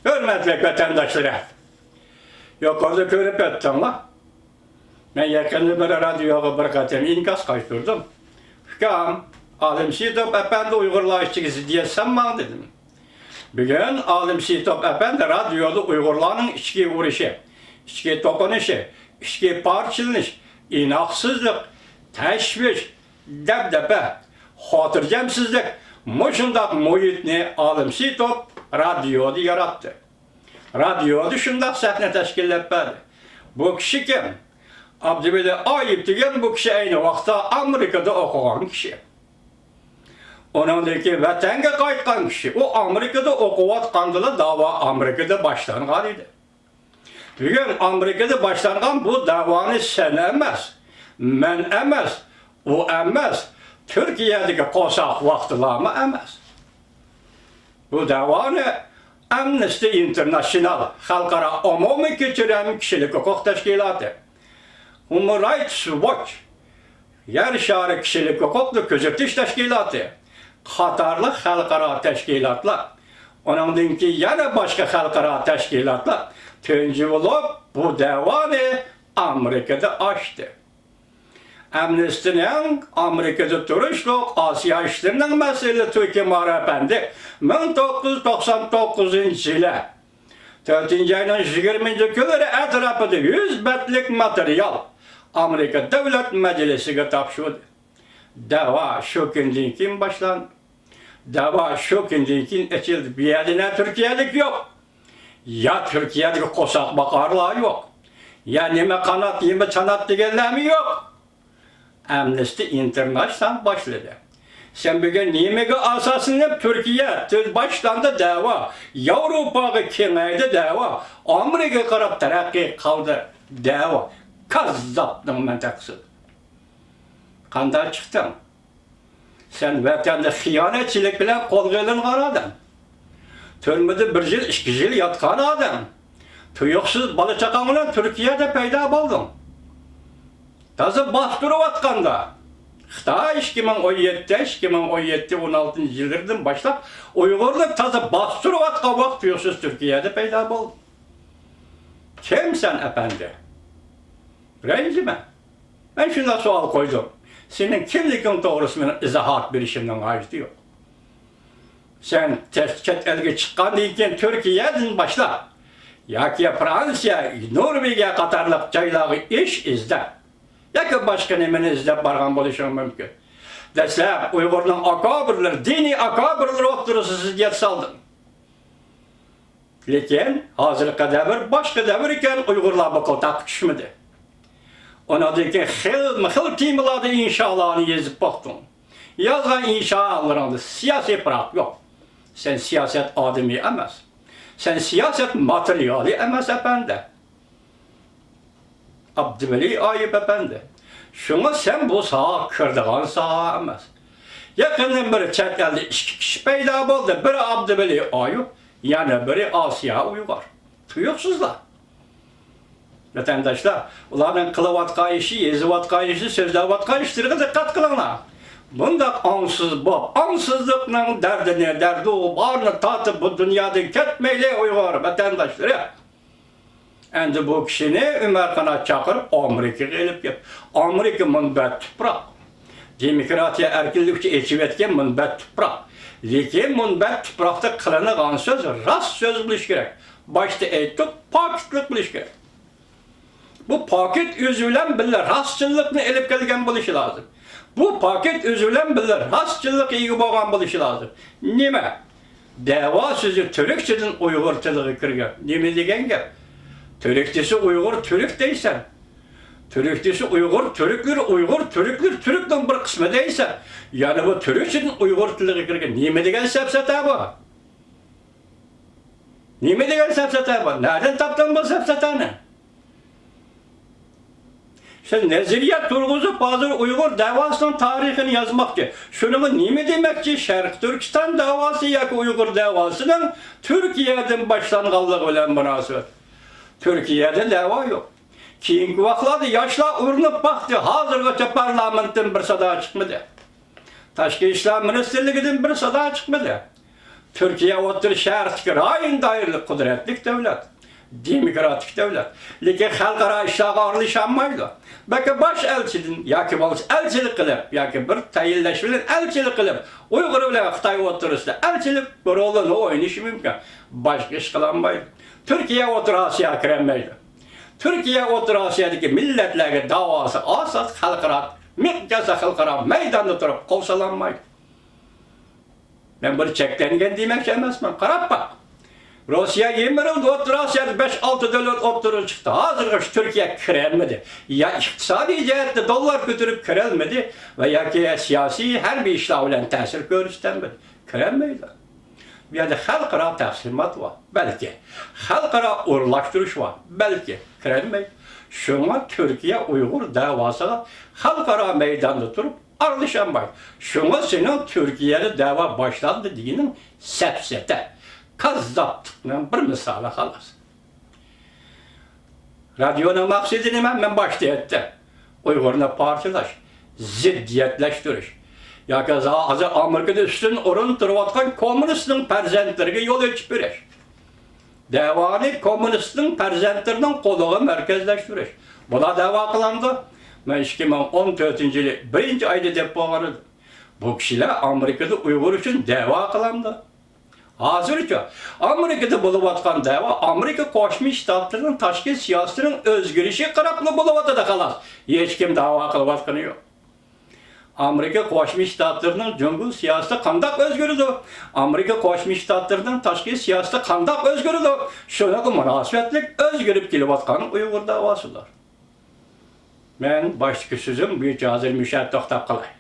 Hürmetli vatandaşları. Yukarıda görüp öttüm la. Ben yakında bir radyoya bir katım inkaz kaçtırdım. Hükam, Alim Sitop Efendi Uygurlaşçısı diyesem bana dedim. Bugün Alim Sitop Efendi radyoda Uygurların içki vuruşu, içki dokunuşu, içki parçalınış, inaksızlık, teşviş, debdebe, hatırcemsizlik, muşundak muhitini Alim Sitop radyoda yarattı. Radyoda şundak sahne teşkil etmedi. Bu kişi kim? Abdülbeli Ayıp degan bu kişi aynı vaqtda Amerika'da okuyan kişi. Onundaki vatanga qaytgan kişi. O Amerika'da okuyatqandila dava Amerika'da başlangan idi. Bugün Amerika'da başlangan bu davani sen emas, men emas, o emas, Türkiye'deki qo'saq vaqtılama emas. Bu davani Amnesty International Xalqaro umumiy kechirim kishilik huquq tashkiloti, Human Rights Watch, Yer Şari Kişilik Hukuklu Közetiş Teşkilatı, qatarlı xalqaro teşkilatlar, onundan ki yana başka xalqaro teşkilatlar tönci olup bu davani Amerika'da açtı. Amnesty'nin Amerika'da turuşluq Asiya işlerinin meselesi Türkiye Marafendi 1999 yılı 4. ayının 20. günleri etrafında 100 betlik materyal Amerika Devlet Meclisi'ne tapşırdı. Dava şu günden kim başlandı? Dava şu günden kim açıldı? Bir yerine Türkiye'lik yok. Ya Türkiye'deki qo'saq bakarlığı yok. Ya nime kanat, nime çanat degenlemi yok. Amnesty International başladı. Sen bugün nimege asasını Türkiye başlandı dava. Avrupa'ya kengaydı dava. Amerika qarab terakki kaldı dava. Kazzaptın menteqsi. Qanday çıktın? Sen vatanda xiyanetçilik bilen qo'lga ilingan adam. Türmede 1 yıl, 2 yıl yatkan adam. Tuyuqsiz bola chaqang bilan Türkiye'de paydo bo'lding. Tazi bastırıp atqanda. Xitoy 2017-16 yıllardan başlap Uygurlar tazi bastırıp atqan vaqt tuyuqsiz Türkiye'de paydo bo'ldi. Kim sen efendi? Rencime. Ben şuna sual koydum. Senin kimlikin doğrusunu izahat bir işimden acıdı yok. Sen chet elge çıkan deyken Türkiye'den başla. Ya ki Fransa, Norvegiya qatarlıq joylarga iş izle. Ya ki başka nemeni izlep bargan bo'lishing mümkün. Deslep Uygurların akabirler, dini akabirler oturusu siz yet saldın. Lekin hazırlıkta devir, başka devir iken Uygurlar bu koltak düşmedi. Ondan ki xil temalarda inşalarını yazıp baktım. Yazgan inşalarında siyasi bırak yok. Sen siyaset ademi emez. Sen siyaset materyali emez efendi. Abdülbeli Ayıp efendi. Şuna sen bu sağa kırdıgan sağa emez. Yakından biri chet elde 2 kişi peyda oldu. Biri Abdülbeli Ayıp, yani biri Asiya Uygar. Tuyuqsuzlar. Vatandaşlar, ularning qilayotgan ishi, yezayotgan ishi, so'zlayotgan ishlariga diqqat qilinglar. Bundaq ongsiz bo'p, ongsizlikning dardini, dardi u borni tatib bu dunyodan ketmayli Uyg'ur vatandaşları. Endi bu kishini Umarxonga chaqirib Amerikaga elib kelib, Amerika munbat tuproq. Demokratiya erkinlik uchun echib etgan munbat tuproq. Lekin munbat tuproqda qilingan so'z rost so'z bo'lish kerak. Boshda aytdik, pokitlik bo'lish kerak. Bu paket özülen biller rastçılıkını elip gelgen buluşu lazım. Bu paket özülen biller rastçılık iyi boğan buluşu lazım. Nime? Dava sözü Türkçeden Uygurçılığı kırgan. Nime degen gep? Türkçesi Uygur, Türk değilsen. Türkçesi Uygur, Türkler, Türk'ün bir kısmı değilsen. Yani bu Türkçeden Uygurçılığı kırgan. Nime degen sepsete bu? Nime degen sepsete bu? Nereden taptın bu sepseteni? Sen neziriyet turguzup bazı Uygur davasının tarihini yazmakçı. Şunu nime demekçi? Şerq Türkistan davası ya ki Uygur davasının Türkiye'den başlanğanlığı olan münasebet. Türkiye'de dava yok. Keyingi vaqtlarda yaşlar urinib baktı. Hazırgacha parlamentin bir sada çıkmadı. Tashqi ishlar ministerligidan bir sada çıkmadı. Türkiye otur şertki rayın dairlik kudretlik devlet. Demokratik devlet. Lekin halkara işlağa aralışanmaydı. Belki baş elçinin, yaki baş elçilik kılıp, yaki bir tayinleşmeli elçilik kılıp, Uygur ile Xitay oturursa elçilik bir rolunu oynaşı mümkün. Başka iş kılanmaydı. Türkiye otur Asya kiremeydi. Türkiye otur Asya'daki milletlerine davası asas halkara, mikyasa halkara meydanda durup kovsalanmaydı. Ben bunu çeklengen demek emesmem. Karap bak. Rusya 20 yılda otur Asya'da 5-6 devlet oturur çıktı. Hazır Türkiye kirelmedi. Ya iktisadi cihette dolar götürüp kirelmedi ve ya ki siyasi her bir işlavlen tesir göstermedi. Kirelmeydi. Bir yerde halkara teslimat var. Belki. Halkara uğurlaştırış var. Belki. Kirelmeydi. Şuna Türkiye Uygur davasına halkara meydanda durup aralışanmaydı. Şuna senin Türkiye'de dava başlandı diyenin sepsete. Kazzaptıkla bir misali halas. Radyonun maksidini ben başta ettim. Uygur'la parçalaş, ziddiyetleştiriş. Ya ki azı Amerika'da üstün orun durvatkan komünistin perzentlerine yol açıp biriş. Devanı komünistin perzentlerinin koluğu merkezleştiriş. Buna dava kılandı. Ben 2014 yılı 1. ayda depo vardı. Bu kişiler Amerika'da Uygur için dava kılandı. Hazırca Amerika'da buluvatkan dava Amerika Koşmuş Ştatlarının taşkil siyasetinin özgürlüğü karaplı buluvatıda kalas. Hiç kim dava kılıvatkanı yok. Amerika Koşmuş Ştatlarının cumhur siyaseti kandak özgürlüğü. Amerika Koşmuş Ştatlarının taşkil siyaseti kandak özgürlüğü. Şuna ki münasebetlik özgürlük kılıvatkanın Uygur davasıdır. Ben başlık sözüm Büyük Hazır Müşahit Tohtap Kalay.